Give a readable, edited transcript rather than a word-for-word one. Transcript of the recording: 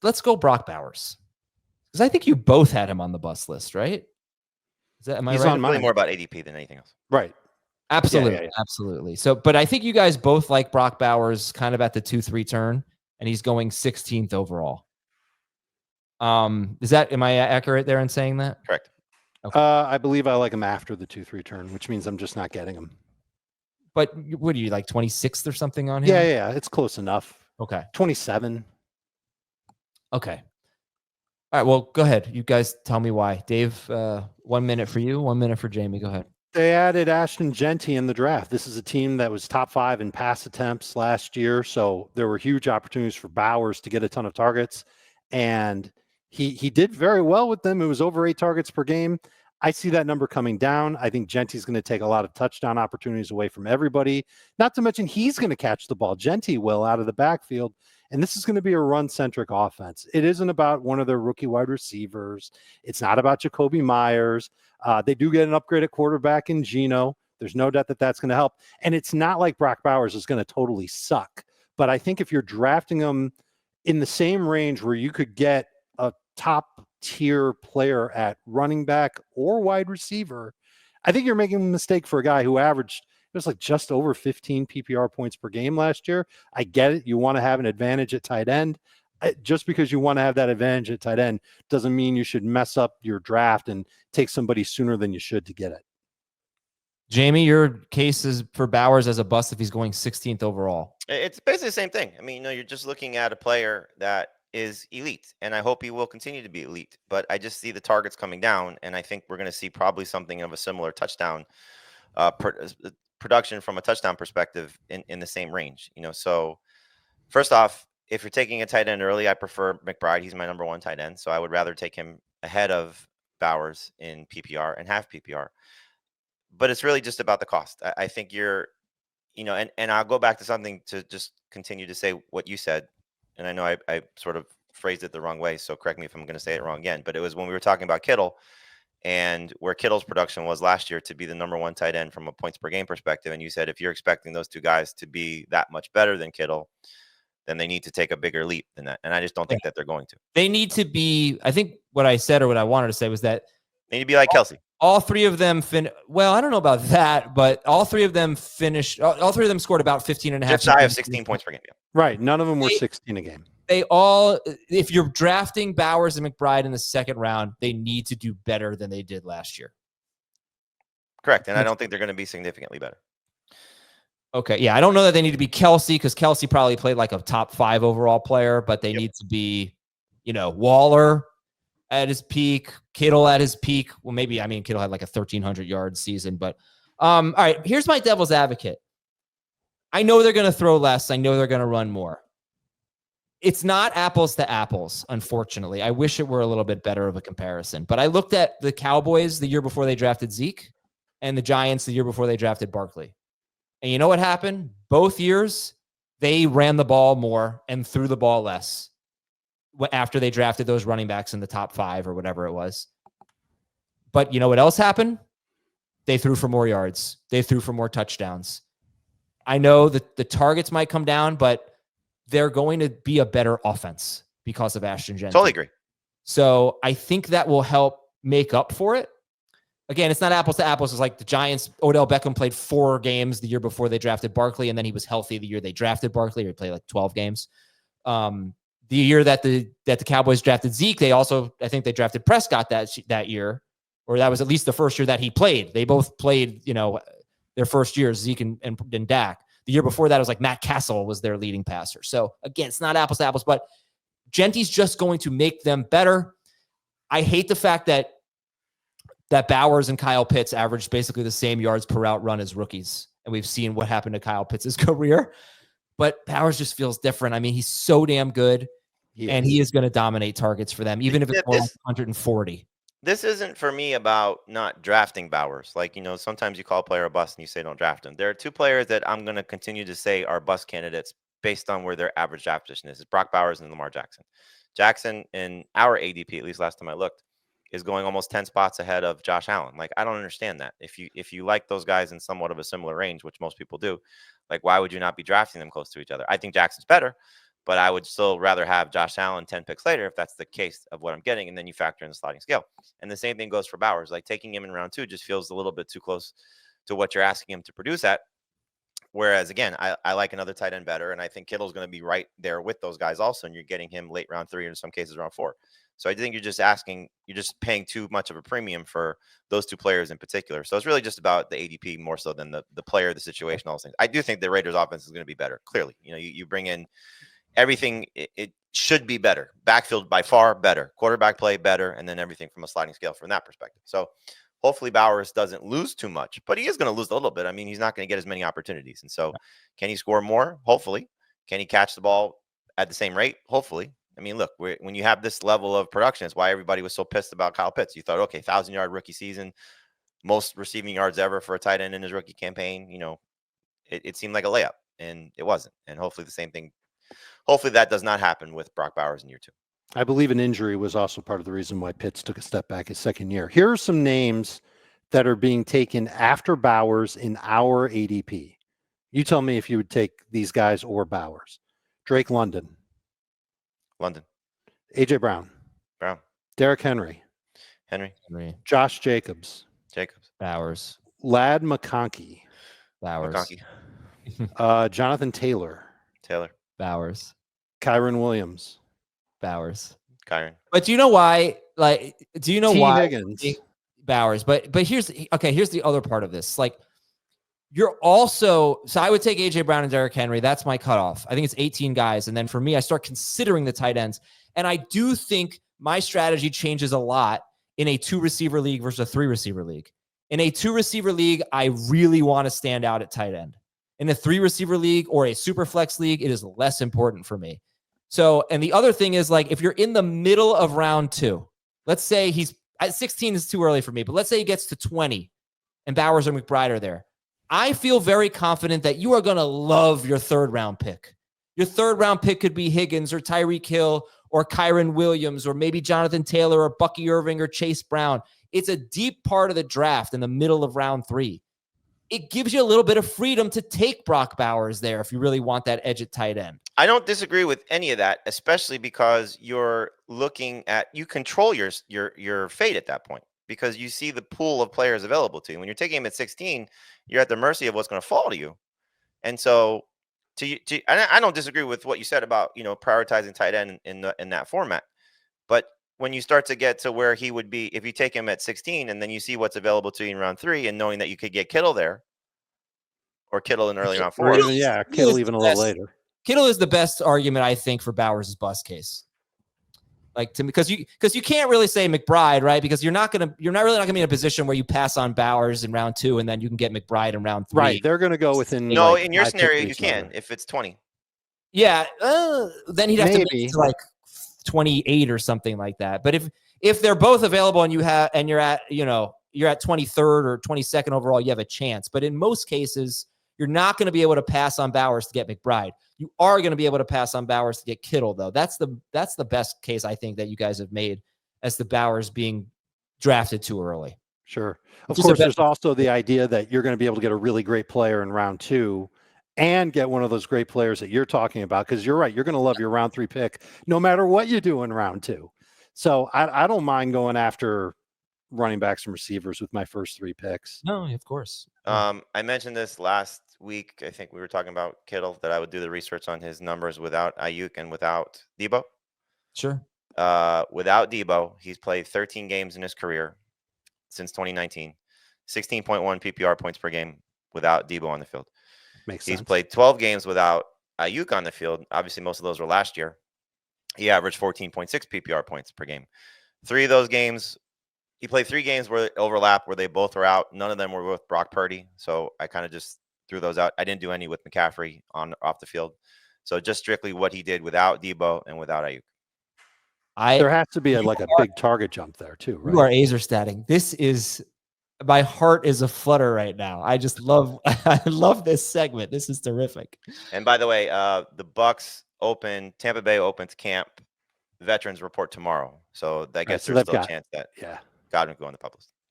let's go Brock Bowers. Because I think you both had him on the bust list, right? Am I He's right? on mine. Really more about ADP than anything else. Right. Absolutely. Yeah. Absolutely. So, but I think you guys both like Brock Bowers kind of at the 2-3 turn, and he's going 16th overall. Am I accurate there in saying that? Correct. Okay. I believe I like him after the 2-3 turn, which means I'm just not getting him. But what are you, like 26th or something on him? Yeah. It's close enough. Okay. 27. Okay. All right. Well, go ahead. You guys tell me why. Dave, 1 minute for you, 1 minute for Jamey. Go ahead. They added Ashton Genty in the draft. This is a team that was top 5 in pass attempts last year. So there were huge opportunities for Bowers to get a ton of targets. And he did very well with them. It was over 8 targets per game. I see that number coming down. I think Genty's going to take a lot of touchdown opportunities away from everybody. Not to mention he's going to catch the ball. Genty will out of the backfield. And this is going to be a run-centric offense. It isn't about one of their rookie wide receivers. It's not about Jacoby Myers. They do get an upgrade at quarterback in Geno. There's no doubt that that's going to help. And it's not like Brock Bowers is going to totally suck. But I think if you're drafting him in the same range where you could get a top-tier player at running back or wide receiver, I think you're making a mistake for a guy who averaged it was like just over 15 PPR points per game last year. I get it. You want to have an advantage at tight end. Just because you want to have that advantage at tight end doesn't mean you should mess up your draft and take somebody sooner than you should to get it. Jamey, your case is for Bowers as a bust if he's going 16th overall. It's basically the same thing. I mean, you're just looking at a player that is elite, and I hope he will continue to be elite. But I just see the targets coming down, and I think we're going to see probably something of a similar touchdown production from a touchdown perspective in the same range. So first off, if you're taking a tight end early, I prefer McBride. He's my number 1 tight end. So I would rather take him ahead of Bowers in PPR and half PPR. But it's really just about the cost. I think and I'll go back to something to just continue to say what you said. And I know I sort of phrased it the wrong way. So correct me if I'm going to say it wrong again. But it was when we were talking about Kittle and where Kittle's production was last year to be the number 1 tight end from a points per game perspective. And you said, if you're expecting those two guys to be that much better than Kittle, then they need to take a bigger leap than that. And I just don't think that they're going to. They need to be, I think what I said or what I wanted to say was that they need to be like Kelsey. All 3 of them well, I don't know about that, but all 3 of them finished. All 3 of them scored about 15 and a half. Just shy of 16 points per game. Yeah. Right. None of them were 16 a game. They all, if you're drafting Bowers and McBride in the second round, they need to do better than they did last year. Correct. And I don't think they're going to be significantly better. Okay. Yeah. I don't know that they need to be Kelsey because Kelsey probably played like a top 5 overall player, but they need to be, Waller at his peak, Kittle at his peak. Well, maybe, Kittle had like a 1,300 yard season, but all right, here's my devil's advocate. I know they're going to throw less. I know they're going to run more. It's not apples to apples, unfortunately. I wish it were a little bit better of a comparison, but I looked at the Cowboys the year before they drafted Zeke and the Giants the year before they drafted Barkley. And you know what happened? Both years, they ran the ball more and threw the ball less after they drafted those running backs in the top 5 or whatever it was. But you know what else happened? They threw for more yards. They threw for more touchdowns. I know that the targets might come down, but they're going to be a better offense because of Ashton Genty. Totally agree. So I think that will help make up for it. Again, it's not apples to apples. It's like the Giants, Odell Beckham played 4 games the year before they drafted Barkley, and then he was healthy the year they drafted Barkley, or he played like 12 games. The year that the Cowboys drafted Zeke, I think they drafted Prescott that year, or that was at least the first year that he played. They both played, their first year, Zeke and Dak. The year before that, it was like Matt Castle was their leading passer. So again, it's not apples to apples, but Genty's just going to make them better. I hate the fact that Bowers and Kyle Pitts averaged basically the same yards per route run as rookies. And we've seen what happened to Kyle Pitts' career. But Bowers just feels different. He's so damn good. And he is going to dominate targets for them, even if it's more like 140. This isn't for me about not drafting Bowers. Like, sometimes you call a player a bust and you say don't draft him. There are 2 players that I'm going to continue to say are bust candidates based on where their average draft position is. It's Brock Bowers and Lamar Jackson. Jackson, in our ADP, at least last time I looked, is going almost 10 spots ahead of Josh Allen. Like, I don't understand that. If you like those guys in somewhat of a similar range, which most people do, like, why would you not be drafting them close to each other? I think Jackson's better, but I would still rather have Josh Allen 10 picks later if that's the case of what I'm getting. And then you factor in the sliding scale. And the same thing goes for Bowers. Like taking him in round 2 just feels a little bit too close to what you're asking him to produce at. Whereas, again, I like another tight end better, and I think Kittle's going to be right there with those guys also, and you're getting him late round 3 or in some cases round 4. So I think you're just paying too much of a premium for those two players in particular. So it's really just about the ADP more so than the player, the situation, all those things. I do think the Raiders' offense is going to be better, clearly. You bring in everything, it should be better. Backfield by far better. Quarterback play better, and then everything from a sliding scale from that perspective. So hopefully Bowers doesn't lose too much, but he is going to lose a little bit. I mean, he's not going to get as many opportunities. And so can he score more? Hopefully. Can he catch the ball at the same rate? Hopefully. I mean, look, when you have this level of production, it's why everybody was so pissed about Kyle Pitts. You thought, okay, 1,000-yard rookie season, most receiving yards ever for a tight end in his rookie campaign. It seemed like a layup, and it wasn't. And hopefully the same thing. Hopefully that does not happen with Brock Bowers in year 2. I believe an injury was also part of the reason why Pitts took a step back his second year. Here are some names that are being taken after Bowers in our ADP. You tell me if you would take these guys or Bowers. Drake London. AJ Brown. Derrick Henry. Josh Jacobs. Bowers. Ladd McConkey. Bowers. Jonathan Taylor. Bowers. Kyron Williams. Bowers. But do you know why? Do you know T. why? Higgins. Bowers. But here's the other part of this. You're also, so I would take AJ Brown and Derrick Henry. That's my cutoff. I think it's 18 guys. And then for me, I start considering the tight ends. And I do think my strategy changes a lot in a 2-receiver league versus a 3-receiver league. In a 2-receiver league, I really want to stand out at tight end. In a 3-receiver league or a super flex league, it is less important for me. So, and the other thing is if you're in the middle of round 2, let's say he's at 16 is too early for me, but let's say he gets to 20 and Bowers or McBride are there. I feel very confident that you are going to love your 3rd round pick. Your 3rd round pick could be Higgins or Tyreek Hill or Kyron Williams or maybe Jonathan Taylor or Bucky Irving or Chase Brown. It's a deep part of the draft in the middle of round 3. It gives you a little bit of freedom to take Brock Bowers there if you really want that edge at tight end. I don't disagree with any of that, especially because you're looking at, you control your fate at that point because you see the pool of players available to you. When you're taking him at 16, you're at the mercy of what's going to fall to you. And so I don't disagree with what you said about, prioritizing tight end in that format. But when you start to get to where he would be, if you take him at 16 and then you see what's available to you in round 3 and knowing that you could get Kittle there or Kittle in early round 4. Kittle even a little later. Kittle is the best argument, I think, for Bowers' bust case. Because you can't really say McBride, right? Because you're really not going to be in a position where you pass on Bowers in round 2 and then you can get McBride in round 3. Right. They're going to go within. In your scenario, you can if it's 20. Yeah. Then he'd have to make it to 28 or something like that. But if they're both available and you're at 23rd or 22nd overall, you have a chance. But in most cases, you're not going to be able to pass on Bowers to get McBride. You are going to be able to pass on Bowers to get Kittle, though. That's the best case I think that you guys have made as the Bowers being drafted too early. Sure. Of course, there's also the idea that you're going to be able to get a really great player in round 2 and get one of those great players that you're talking about. Because you're right, you're going to love your round 3 pick no matter what you do in round 2. So I don't mind going after running backs and receivers with my first 3 picks. No, of course. I mentioned this last week. I think we were talking about Kittle, that I would do the research on his numbers without Ayuk and without Debo. Sure. Without Debo, he's played 13 games in his career since 2019, 16.1 PPR points per game without Debo on the field. Makes sense. He's played 12 games without Ayuk on the field. Obviously, most of those were last year. He averaged 14.6 PPR points per game. 3 of those games, he played 3 games where overlap where they both were out. None of them were with Brock Purdy. So I kind of just threw those out. I didn't do any with McCaffrey off the field. So just strictly what he did without Debo and without Ayuk. There has to be a big target jump there too, right? You are Aizer statting. This is, my heart is aflutter right now. I just love, I love this segment. This is terrific. And by the way, the Bucks Tampa Bay opens camp. Veterans report tomorrow. So I guess there's still a chance that Godwin will go on the public list.